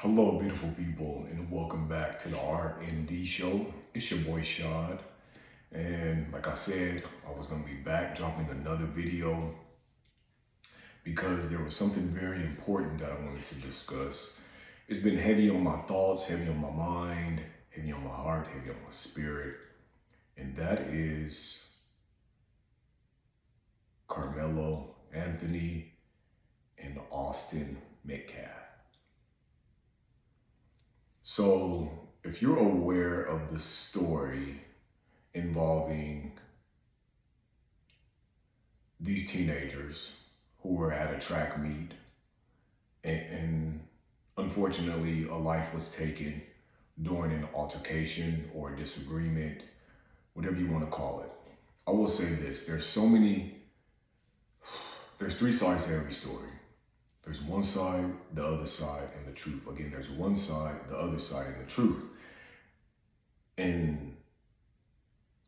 Hello, beautiful people, and welcome back to the R&D show. It's your boy Shad, and like I said, I was gonna be back dropping another video because there was something very important that I wanted to discuss. It's been heavy on my thoughts, heavy on my mind, heavy on my heart, heavy on my spirit, and that is Karmelo Anthony and Austin Metcalf. So, if you're aware of the story involving these teenagers who were at a track meet and unfortunately a life was taken during an altercation or a disagreement, whatever you want to call it. I will say this, there's three sides to every story. There's one side, the other side, and the truth. Again, there's one side, the other side, and the truth. And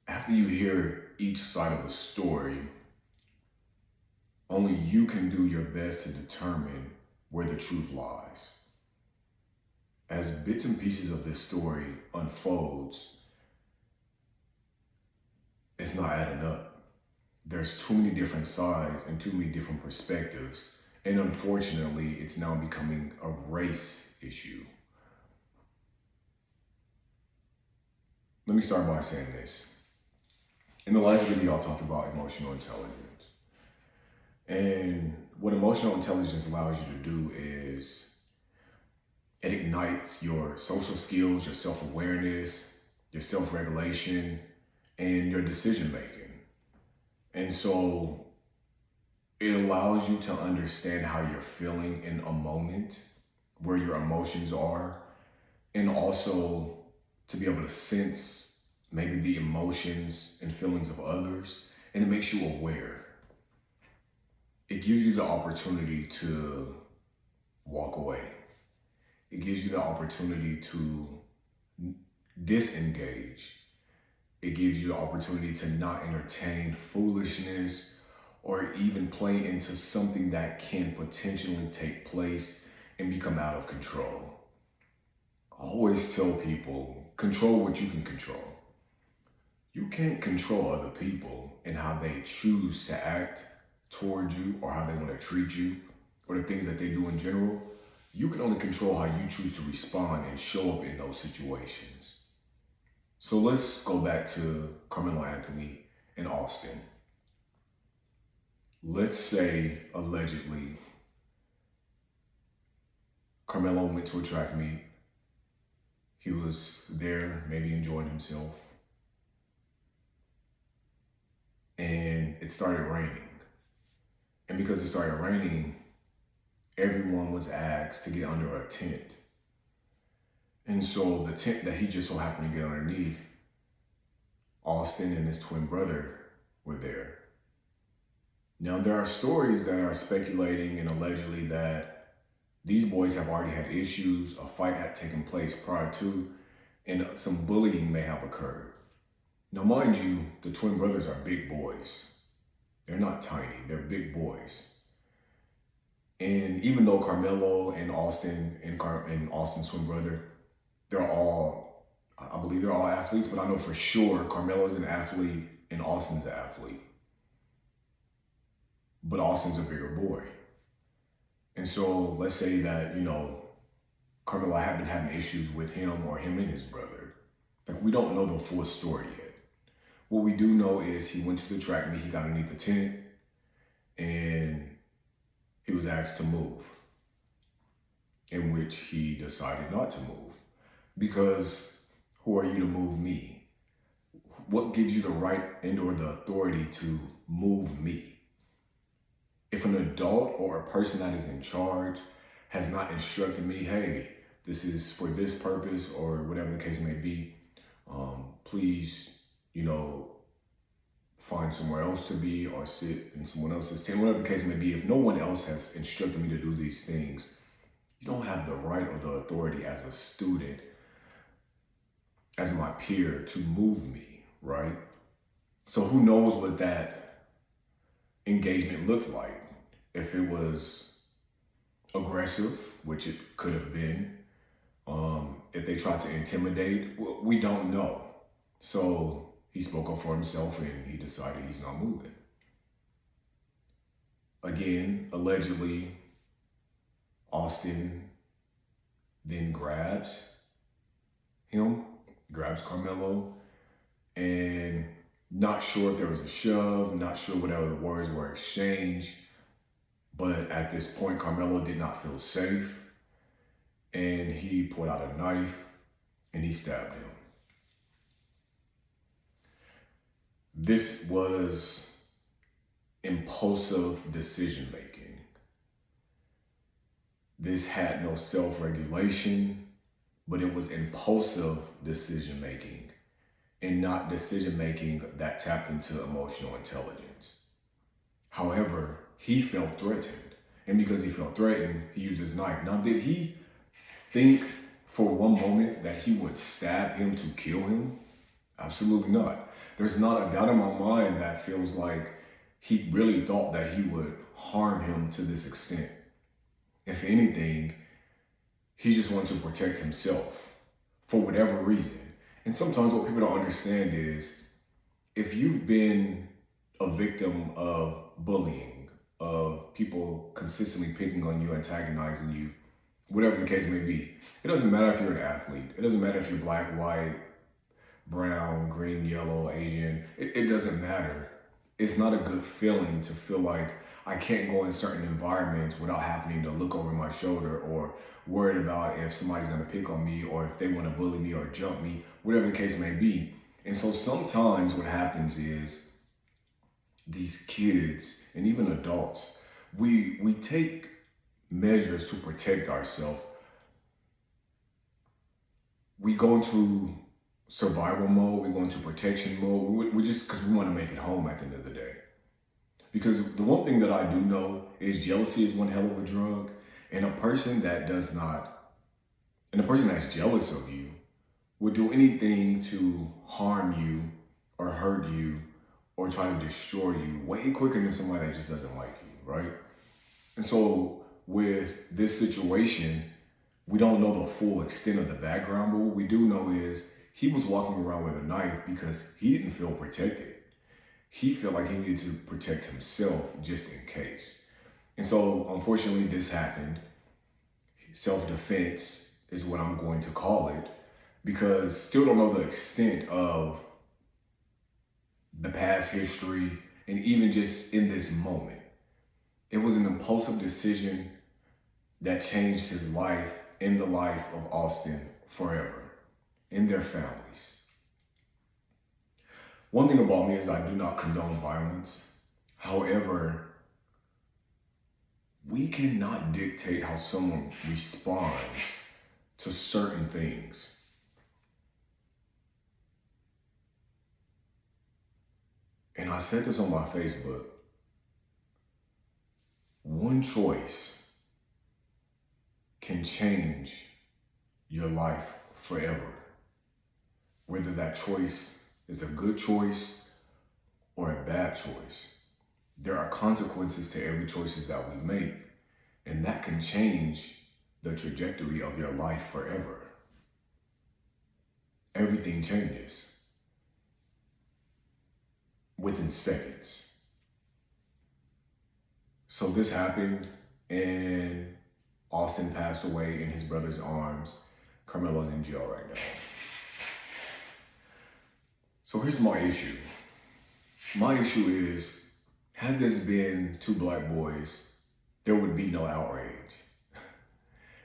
after you hear each side of the story, only you can do your best to determine where the truth lies. As bits and pieces of this story unfolds, it's not adding up. There's too many different sides and too many different perspectives. And unfortunately, it's now becoming a race issue. Let me start by saying this. In the last video, I talked about emotional intelligence. And what emotional intelligence allows you to do is it ignites your social skills, your self-awareness, your self-regulation, and your decision-making. And so it allows you to understand how you're feeling in a moment, where your emotions are, and also to be able to sense maybe the emotions and feelings of others, and it makes you aware. It gives you the opportunity to walk away. It gives you the opportunity to disengage. It gives you the opportunity to not entertain foolishness or even play into something that can potentially take place and become out of control. I always tell people, control what you can control. You can't control other people and how they choose to act towards you or how they want to treat you or the things that they do in general. You can only control how you choose to respond and show up in those situations. So let's go back to Karmelo Anthony and Austin. Let's say, allegedly, Karmelo went to a track meet. He was there, maybe enjoying himself. And it started raining. And because it started raining, everyone was asked to get under a tent. And so the tent that he just so happened to get underneath, Austin and his twin brother were there. Now, there are stories that are speculating and allegedly that these boys have already had issues, a fight had taken place prior to, and some bullying may have occurred. Now, mind you, the twin brothers are big boys. They're not tiny, they're big boys. And even though Karmelo and Austin and Austin's twin brother, I believe they're all athletes, but I know for sure Karmelo's an athlete and Austin's an athlete. But Austin's a bigger boy. And so let's say that, Karmelo had been having issues with him or him and his brother. Like, we don't know the full story yet. What we do know is he went to the track meet, he got underneath the tent, and he was asked to move, in which he decided not to move. Because who are you to move me? What gives you the right and or the authority to move me? If an adult or a person that is in charge has not instructed me, hey, this is for this purpose or whatever the case may be, please, find somewhere else to be or sit in someone else's tent, whatever the case may be. If no one else has instructed me to do these things, you don't have the right or the authority as a student, as my peer, to move me, right? So who knows what that engagement looked like. If it was aggressive, which it could have been, If they tried to intimidate, we don't know. So he spoke up for himself and he decided he's not moving. Again, allegedly, Austin then grabs Karmelo, and not sure if there was a shove, not sure what other words were exchanged, but at this point, Karmelo did not feel safe, and he pulled out a knife and he stabbed him. This was impulsive decision making. This had no self-regulation, but it was impulsive decision making, and not decision making that tapped into emotional intelligence. However, he felt threatened, and because he felt threatened, he used his knife. Now, did he think for one moment that he would stab him to kill him? Absolutely not. There's not a doubt in my mind that feels like he really thought that he would harm him to this extent. If anything, he just wanted to protect himself for whatever reason. And sometimes what people don't understand is, if you've been a victim of bullying, of people consistently picking on you, antagonizing you, whatever the case may be, it doesn't matter if you're an athlete. It doesn't matter if you're black, white, brown, green, yellow, Asian. It doesn't matter. It's not a good feeling to feel like I can't go in certain environments without having to look over my shoulder, or worried about if somebody's going to pick on me, or if they want to bully me or jump me, whatever the case may be. And so sometimes what happens is, these kids and even adults, we take measures to protect ourselves. We go into survival mode, we go into protection mode. We just, because we want to make it home at the end of the day. Because the one thing that I do know is jealousy is one hell of a drug. And a person that does not, and a person that's jealous of you would do anything to harm you or hurt you or try to destroy you way quicker than somebody that just doesn't like you, right? And so with this situation, we don't know the full extent of the background, but what we do know is he was walking around with a knife because he didn't feel protected. He felt like he needed to protect himself just in case. And so unfortunately this happened. Self-defense is what I'm going to call it, because still don't know the extent of the past history, and even just in this moment. It was an impulsive decision that changed his life and the life of Austin forever, and their families. One thing about me is I do not condone violence. However, we cannot dictate how someone responds to certain things. And I said this on my Facebook. One choice can change your life forever. Whether that choice is a good choice or a bad choice. There are consequences to every choices that we make, and that can change the trajectory of your life forever. Everything changes within seconds. So this happened, and Austin passed away in his brother's arms. Karmelo's in jail right now. So here's my issue. My issue is, had this been two black boys, there would be no outrage.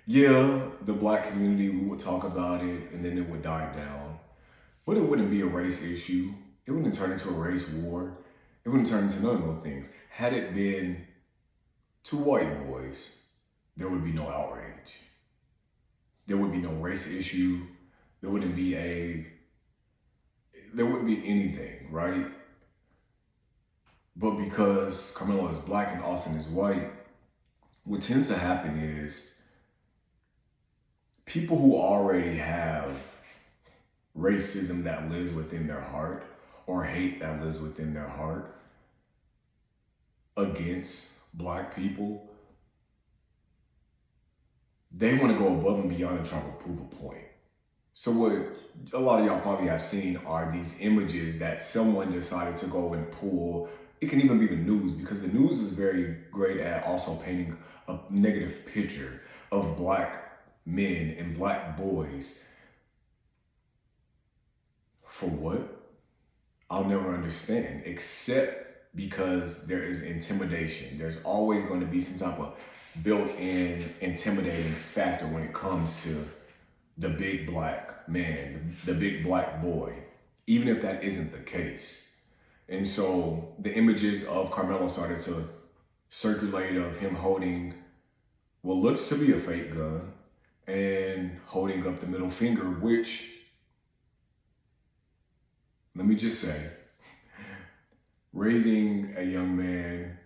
Yeah, the black community, we would talk about it and then it would die down. But it wouldn't be a race issue. It wouldn't turn into a race war. It wouldn't turn into none of those things. Had it been two white boys, there would be no outrage. There would be no race issue. There wouldn't be anything, right? But because Karmelo is black and Austin is white, what tends to happen is people who already have racism that lives within their heart, or hate that lives within their heart against black people, they want to go above and beyond and try to prove a point. So what a lot of y'all probably have seen are these images that someone decided to go and pull. It can even be the news, because the news is very great at also painting a negative picture of black men and black boys. For what? I'll never understand, except because there is intimidation. There's always going to be some type of built-in intimidating factor when it comes to the big black man, the big black boy, even if that isn't the case. And so the images of Karmelo started to circulate of him holding what looks to be a fake gun and holding up the middle finger, which, let me just say, raising a young man,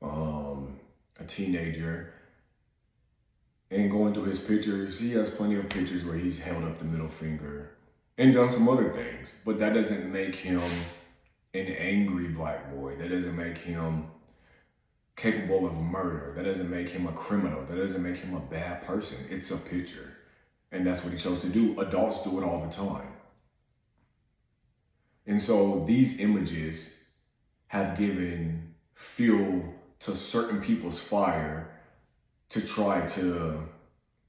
a teenager, and going through his pictures, he has plenty of pictures where he's held up the middle finger and done some other things. But that doesn't make him an angry black boy. That doesn't make him capable of murder. That doesn't make him a criminal. That doesn't make him a bad person. It's a picture. And that's what he chose to do. Adults do it all the time. And so these images have given fuel to certain people's fire to try to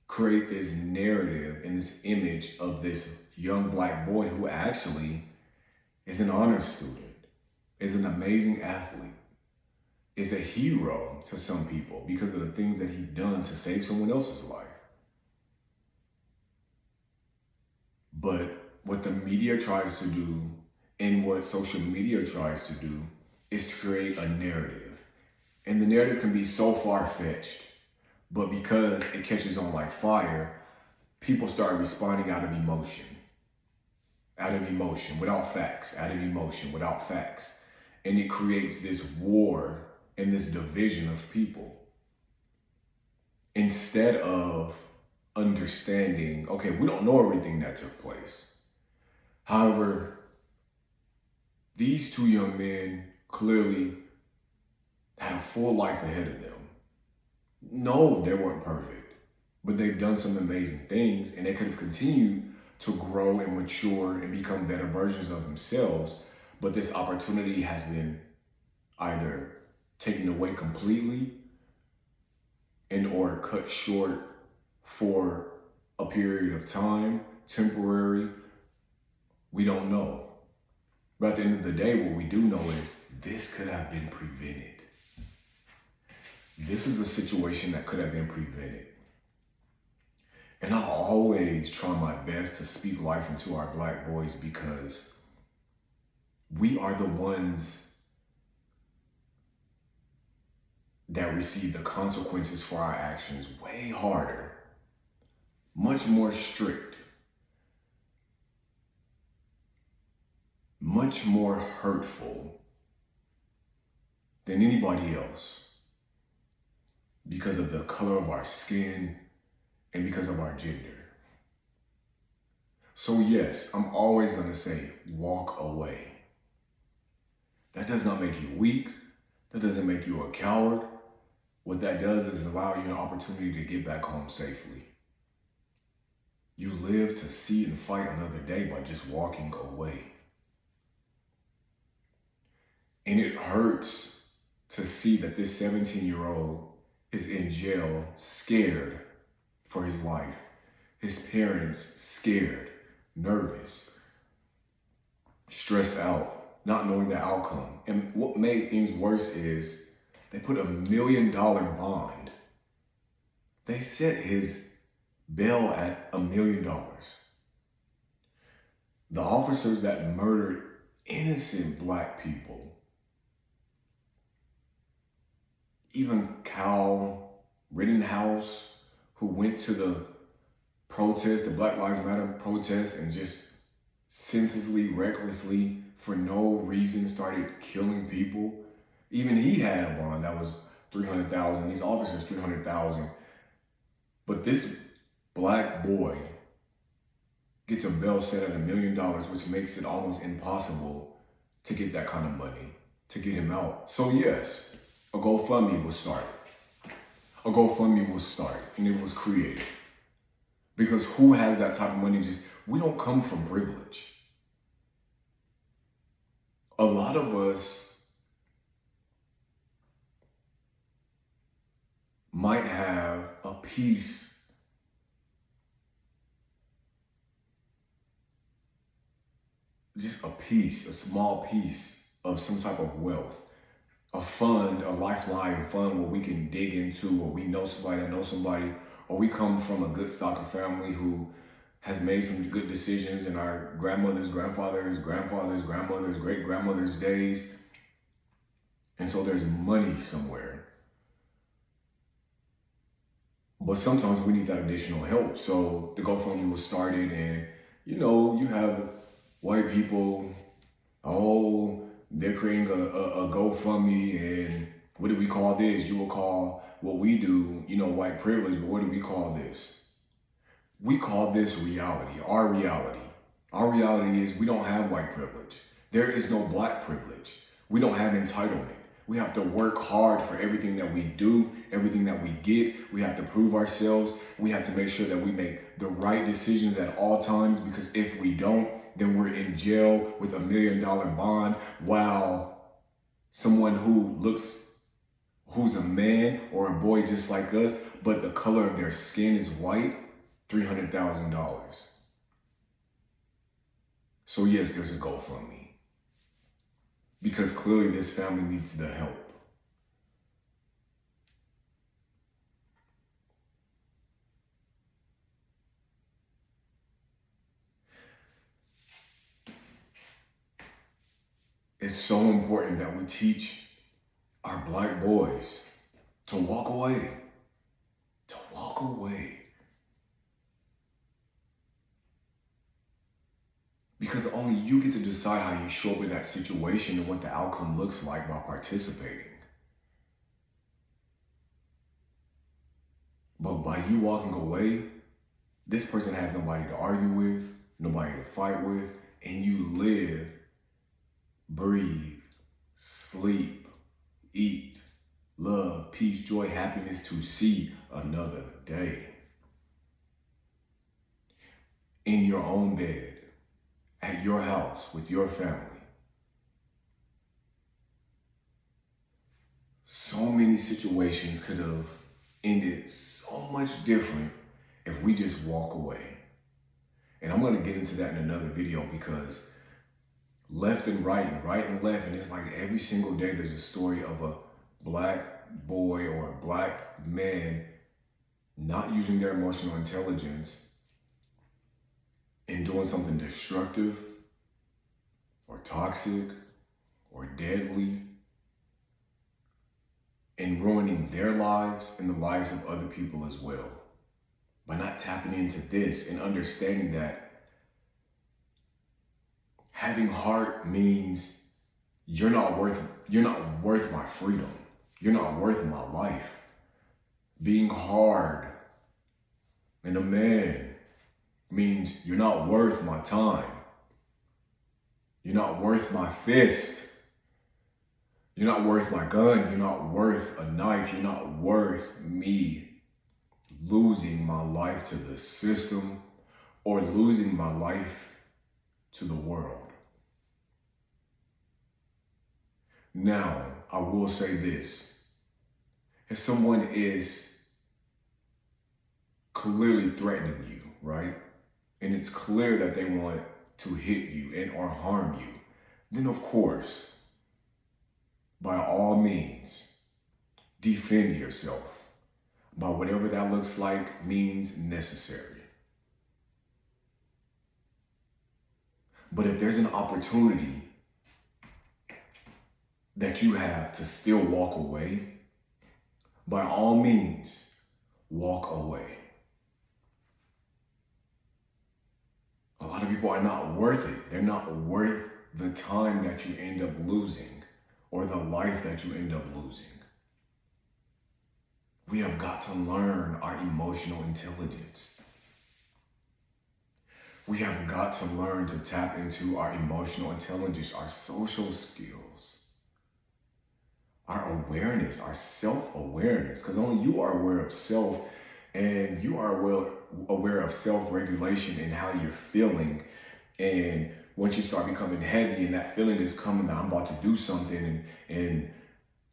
create this narrative and this image of this young black boy who actually is an honor student, is an amazing athlete, is a hero to some people because of the things that he's done to save someone else's life. But what the media tries to do and what social media tries to do is to create a narrative. And the narrative can be so far-fetched, but because it catches on like fire, people start responding out of emotion, without facts, out of emotion, without facts. And it creates this war and this division of people. Instead of understanding, okay, we don't know everything that took place. However, these two young men clearly had a full life ahead of them. No, they weren't perfect, but they've done some amazing things, and they could have continued to grow and mature and become better versions of themselves. But this opportunity has been either taken away completely and or cut short for a period of time, temporary. We don't know. But at the end of the day, what we do know is this could have been prevented. This is a situation that could have been prevented. And I always try my best to speak life into our black boys because we are the ones that receive the consequences for our actions way harder, much more strict, much more hurtful than anybody else because of the color of our skin and because of our gender. So yes, I'm always going to say, walk away. That does not make you weak. That doesn't make you a coward. What that does is allow you an opportunity to get back home safely. You live to see and fight another day by just walking away. And it hurts to see that this 17-year-old is in jail, scared for his life. His parents scared, nervous, stressed out, not knowing the outcome. And what made things worse is they put $1 million bond. They set his bail at $1 million. The officers that murdered innocent black people, even Kyle Rittenhouse, who went to the protest, the Black Lives Matter protest, and just senselessly, recklessly, for no reason started killing people. Even he had a bond that was $300,000. These officers, $300,000. But this black boy gets a bail set at $1 million, which makes it almost impossible to get that kind of money, to get him out. So yes, a GoFundMe was started. a GoFundMe was started and it was created. Because who has that type of money? We don't come from privilege. A lot of us might have a piece, a small piece of some type of wealth, a fund, a lifeline fund where we can dig into, or we know somebody that knows somebody, or we come from a good stock of family who has made some good decisions in our grandmothers, grandfathers, great grandmothers' days. And so there's money somewhere. But sometimes we need that additional help. So the GoFundMe was started, and you have white people, they're creating a GoFundMe, and what do we call this? You will call what we do, white privilege, but what do we call this? We call this reality, our reality. Our reality is we don't have white privilege. There is no black privilege. We don't have entitlement. We have to work hard for everything that we do, everything that we get. We have to prove ourselves. We have to make sure that we make the right decisions at all times, because if we don't, then we're in jail with $1 million bond, while someone who's a man or a boy just like us, but the color of their skin is white, $300,000. So yes, there's a GoFundMe, because clearly this family needs the help. It's so important that we teach our black boys to walk away. To walk away. Because only you get to decide how you show up in that situation and what the outcome looks like by participating. But by you walking away, this person has nobody to argue with, nobody to fight with, and you live, breathe, sleep, eat, love, peace, joy, happiness to see another day. In your own bed, at your house, with your family. So many situations could have ended so much different if we just walk away. And I'm going to get into that in another video, because left and right and left, and it's like every single day there's a story of a black boy or a black man not using their emotional intelligence and doing something destructive or toxic or deadly, and ruining their lives and the lives of other people as well. By not tapping into this and understanding that having heart means you're not worth my freedom. You're not worth my life. Being hard and a man means you're not worth my time. You're not worth my fist. You're not worth my gun. You're not worth a knife. You're not worth me losing my life to the system or losing my life to the world. Now, I will say this. If someone is clearly threatening you, right? And it's clear that they want to hit you and or harm you, then of course, by all means, defend yourself by whatever that looks like, means necessary. But if there's an opportunity that you have to still walk away, by all means, walk away. A lot of people are not worth it. They're not worth the time that you end up losing or the life that you end up losing. We have got to learn our emotional intelligence. We have got to learn to tap into our emotional intelligence, our social skills, our awareness, our self-awareness, because only you are aware of self, and you are aware of self-regulation and how you're feeling. And once you start becoming heavy and that feeling is coming that I'm about to do something, and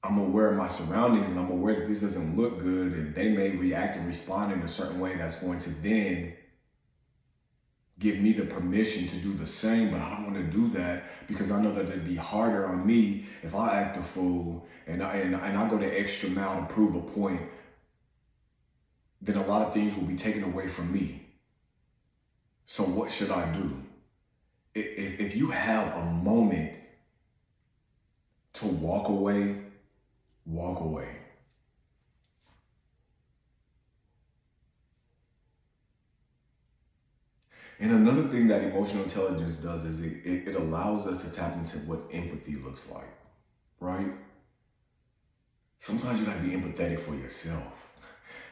I'm aware of my surroundings, and I'm aware that this doesn't look good, and they may react and respond in a certain way that's going to then give me the permission to do the same, but I don't want to do that because I know that it'd be harder on me if I act a fool and I go the extra mile to prove a point. Then a lot of things will be taken away from me. So what should I do? If you have a moment to walk away, walk away. And another thing that emotional intelligence does is it allows us to tap into what empathy looks like, right? Sometimes you gotta be empathetic for yourself.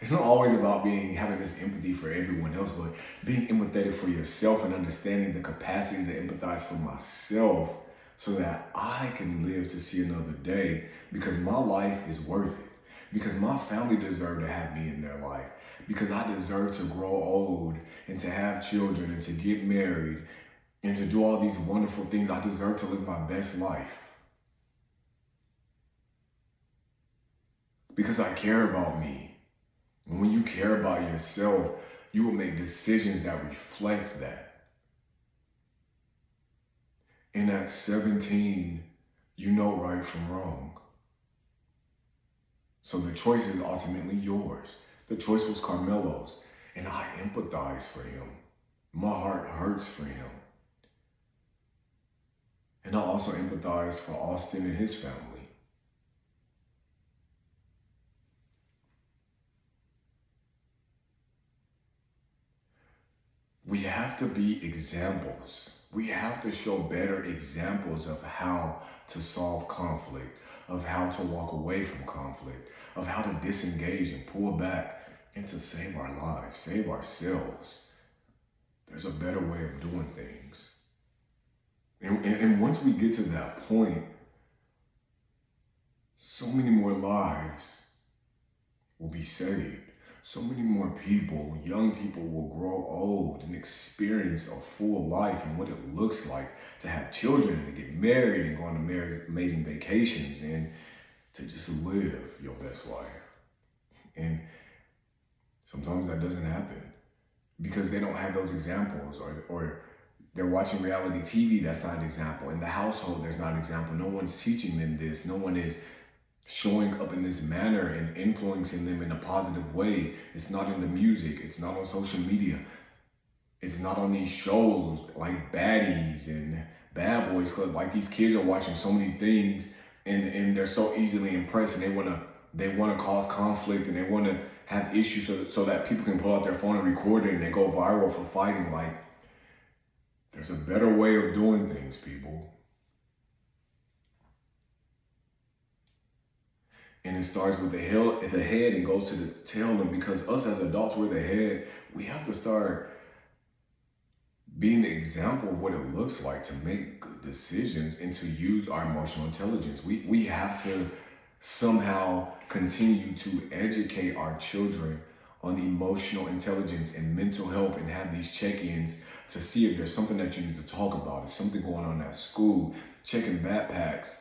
It's not always about having this empathy for everyone else, but being empathetic for yourself and understanding the capacity to empathize for myself so that I can live to see another day, because my life is worth it. Because my family deserve to have me in their life. Because I deserve to grow old and to have children and to get married and to do all these wonderful things. I deserve to live my best life. Because I care about me. And when you care about yourself, you will make decisions that reflect that. And at 17, you know right from wrong. So the choice is ultimately yours. The choice was Karmelo's, and I empathize for him. My heart hurts for him. And I also empathize for Austin and his family. We have to be examples. We have to show better examples of how to solve conflict, of how to walk away from conflict, of how to disengage and pull back and to save our lives, save ourselves. There's a better way of doing things. And once we get to that point, so many more lives will be saved. So many more people, young people, will grow old and experience a full life and what it looks like to have children and to get married and go on amazing vacations and to just live your best life. And sometimes that doesn't happen because they don't have those examples, or they're watching reality TV. That's not an example. In the household, there's not an example. No one's teaching them this. No one is showing up in this manner and influencing them in a positive way. It's not in the music. It's not on social media. It's not on these shows like Baddies and Bad Boys Club. Like, these kids are watching so many things, and they're so easily impressed, and they wanna cause conflict, and they wanna have issues so that people can pull out their phone and record it, and they go viral for fighting. Like, there's a better way of doing things, people. And it starts with the head and goes to the tail. And because us as adults, we're the head, we have to start being the example of what it looks like to make good decisions and to use our emotional intelligence. We have to somehow continue to educate our children on emotional intelligence and mental health, and have these check-ins to see if there's something that you need to talk about. If something going on at school, checking backpacks,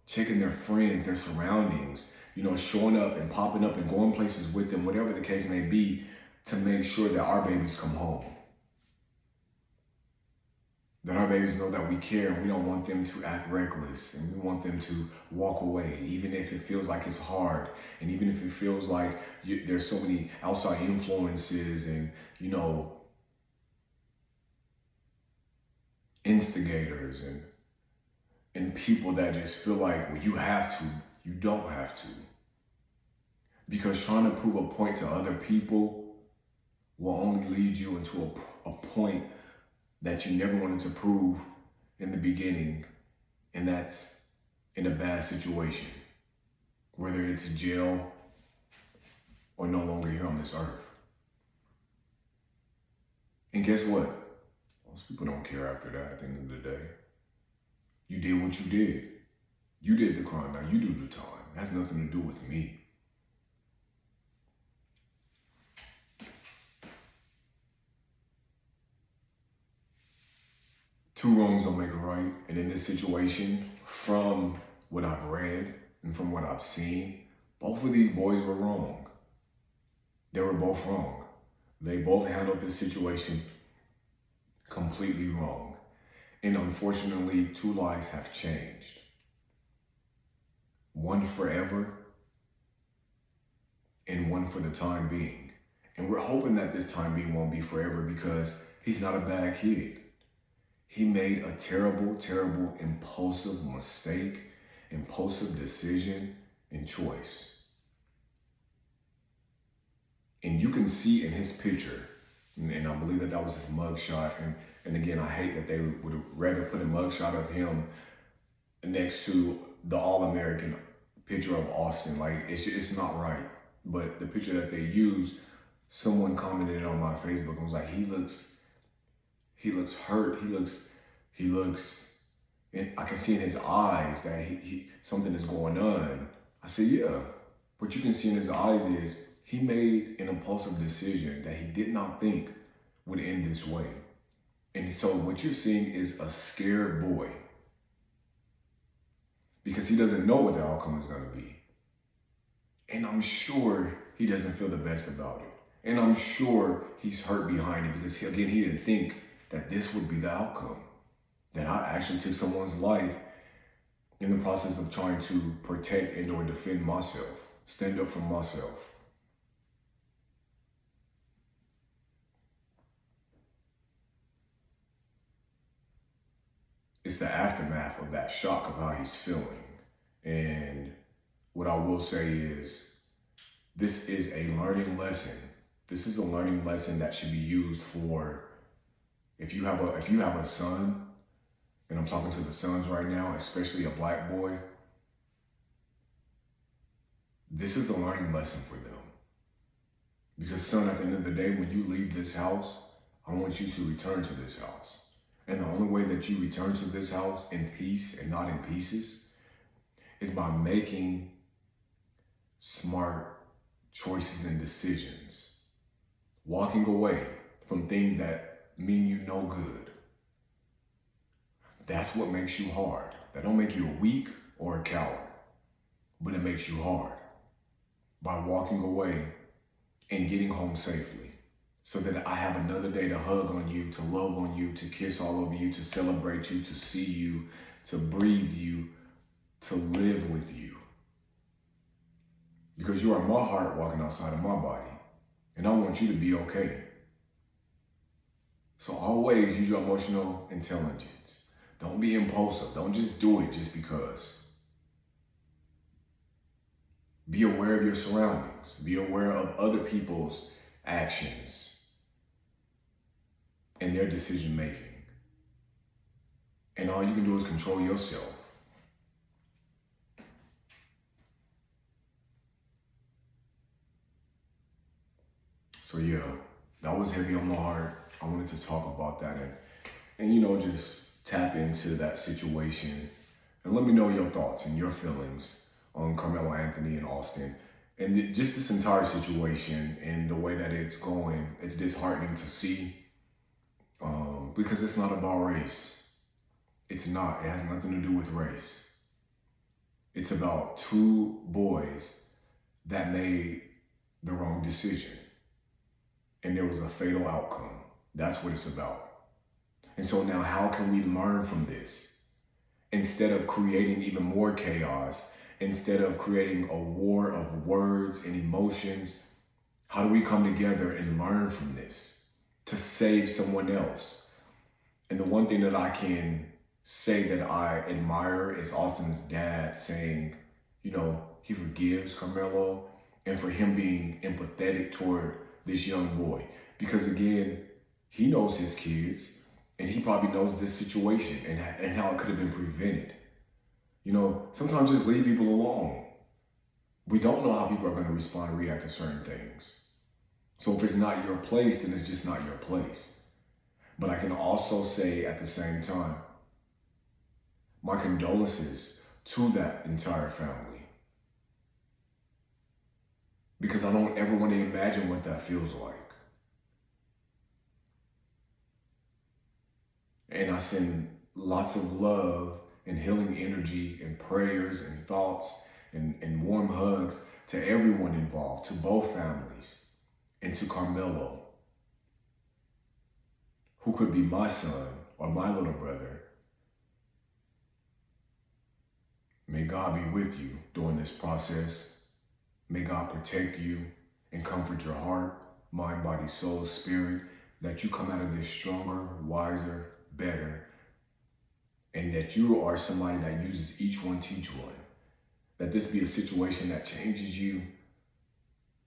checking their friends, their surroundings, showing up and popping up and going places with them, whatever the case may be, to make sure that our babies come home. That our babies know that we care, and we don't want them to act reckless, and we want them to walk away, even if it feels like it's hard, and even if it feels like there's so many outside influences and, instigators and people that just feel like, well, you have to. You don't have to. Because trying to prove a point to other people will only lead you into a point that you never wanted to prove in the beginning, and that's in a bad situation, whether it's jail or no longer here on this earth. And guess what? Most people don't care after that. At the end of the day, you did what you did. You did the crime, now you do the time. It has nothing to do with me. Two wrongs don't make a right. And in this situation, from what I've read and from what I've seen, both of these boys were wrong. They were both wrong. They both handled this situation completely wrong. And unfortunately, two lives have changed. One forever and one for the time being. And we're hoping that this time being won't be forever because he's not a bad kid. He made a terrible, terrible, impulsive mistake, impulsive decision and choice. And you can see in his picture, and I believe that was his mugshot. And again, I hate that they would rather put a mugshot of him next to the All-American picture of Austin. Like, it's not right. But the picture that they used, someone commented on my Facebook and was like, he looks hurt. He looks, and I can see in his eyes that he something is going on. I said, yeah. What you can see in his eyes is he made an impulsive decision that he did not think would end this way. And so what you're seeing is a scared boy because he doesn't know what the outcome is going to be. And I'm sure he doesn't feel the best about it. And I'm sure he's hurt behind it because, he didn't think that this would be the outcome. That I actually took someone's life in the process of trying to protect and or defend myself, stand up for myself. It's the aftermath of that shock of how he's feeling. And what I will say is, this is a learning lesson. This is a learning lesson that should be used for, if you have a son, and I'm talking to the sons right now, especially a black boy, this is a learning lesson for them. Because son, at the end of the day, when you leave this house, I want you to return to this house. And the only way that you return to this house in peace and not in pieces is by making smart choices and decisions. Walking away from things that mean you no good. That's what makes you hard. That don't make you a weak or a coward, but it makes you hard by walking away and getting home safely so that I have another day to hug on you, to love on you, to kiss all over you, to celebrate you, to see you, to breathe you, to live with you. Because you are my heart walking outside of my body, and I want you to be okay. So always use your emotional intelligence. Don't be impulsive. Don't just do it just because. Be aware of your surroundings. Be aware of other people's actions and their decision making. And all you can do is control yourself. So yeah, that was heavy on my heart. I wanted to talk about that and just tap into that situation and let me know your thoughts and your feelings on Karmelo Anthony and Austin and just this entire situation and the way that it's going. It's disheartening to see because it's not about race. It's not. It has nothing to do with race. It's about two boys that made the wrong decision and there was a fatal outcome. That's what it's about. And so now how can we learn from this? Instead of creating even more chaos, instead of creating a war of words and emotions, how do we come together and learn from this to save someone else? And the one thing that I can say that I admire is Austin's dad saying, he forgives Karmelo and for him being empathetic toward this young boy. Because again, he knows his kids. And he probably knows this situation and how it could have been prevented. Sometimes just leave people alone. We don't know how people are going to respond and react to certain things. So if it's not your place, then it's just not your place. But I can also say at the same time, my condolences to that entire family. Because I don't ever want to imagine what that feels like. And I send lots of love and healing energy and prayers and thoughts and warm hugs to everyone involved, to both families, and to Karmelo, who could be my son or my little brother. May God be with you during this process. May God protect you and comfort your heart, mind, body, soul, spirit, that you come out of this stronger, wiser, better, and that you are somebody that uses each one, teach one. That this be a situation that changes you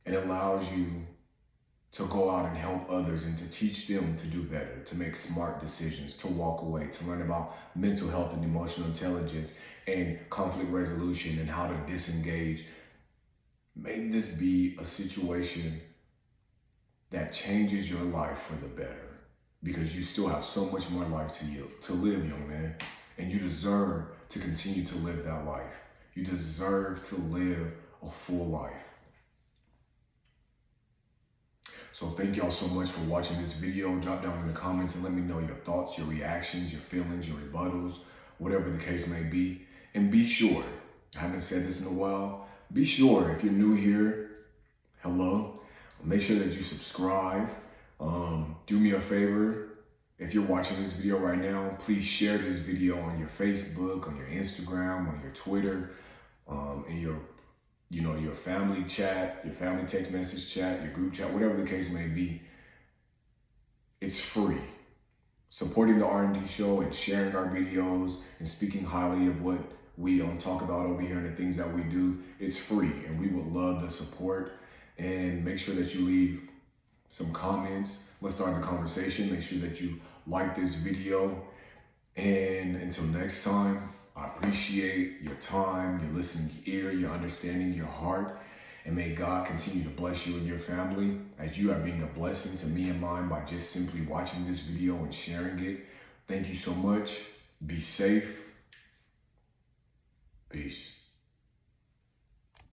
and allows you to go out and help others and to teach them to do better, to make smart decisions, to walk away, to learn about mental health and emotional intelligence and conflict resolution and how to disengage. May this be a situation that changes your life for the better, because you still have so much more life to live, young man, and you deserve to continue to live that life. You deserve to live a full life. So thank y'all so much for watching this video. Drop down in the comments and let me know your thoughts, your reactions, your feelings, your rebuttals, whatever the case may be. And be sure, I haven't said this in a while, be sure if you're new here, hello, make sure that you subscribe. Do me a favor, if you're watching this video right now, please share this video on your Facebook, on your Instagram, on your Twitter, in your family chat, your family text message chat, your group chat, whatever the case may be. It's free. Supporting the R&D show and sharing our videos and speaking highly of what we talk about over here and the things that we do, it's free, and we would love the support. And make sure that you leave some comments. Let's start the conversation. Make sure that you like this video. And until next time, I appreciate your time, your listening ear, your understanding, your heart. And may God continue to bless you and your family as you are being a blessing to me and mine by just simply watching this video and sharing it. Thank you so much. Be safe. Peace.